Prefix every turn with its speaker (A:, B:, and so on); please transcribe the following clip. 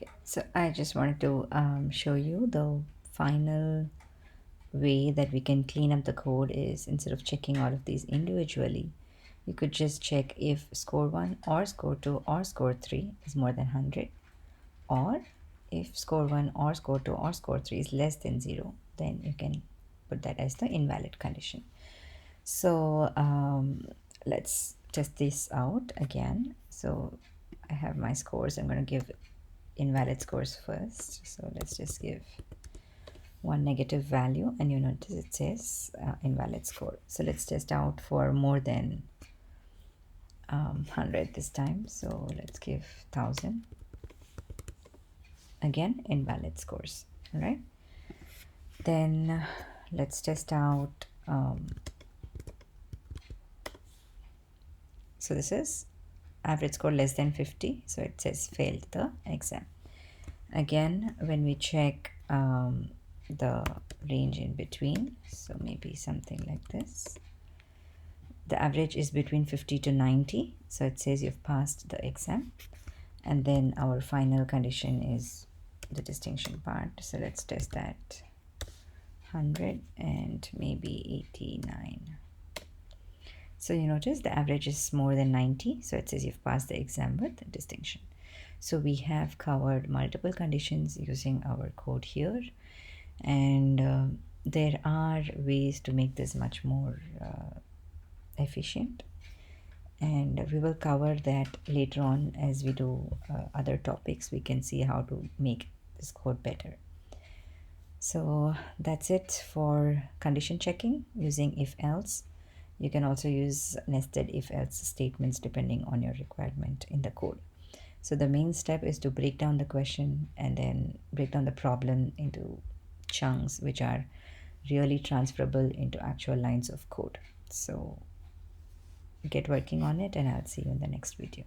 A: Okay, so I just wanted to show you the final way that we can clean up the code is instead of checking all of these individually, you could just check if score 1 or score 2 or score 3 is more than 100, or if score 1 or score 2 or score 3 is less than 0, then you can put that as the invalid condition. So let's test this out again. So I have my scores. I'm going to give invalid scores first. So let's just give one negative value, and you notice it says invalid score. So let's test out for more than 100 this time. So let's give 1000. Again, invalid scores. All right. Then let's test out. So this is average score less than 50. So it says failed the exam. Again, when we check the range in between, so maybe something like this, the average is between 50 to 90, so it says you've passed the exam. And then our final condition is the distinction part, so let's test that. 100 and maybe 89. So you notice the average is more than 90, so it says you've passed the exam with distinction. So we have covered multiple conditions using our code here, and there are ways to make this much more efficient, and we will cover that later on as we do other topics. We can see how to make this code better. So that's it for condition checking using if else. You can also use nested if else statements depending on your requirement in the code. So the main step is to break down the question and then break down the problem into chunks which are really transferable into actual lines of code. So get working on it, and I'll see you in the next video.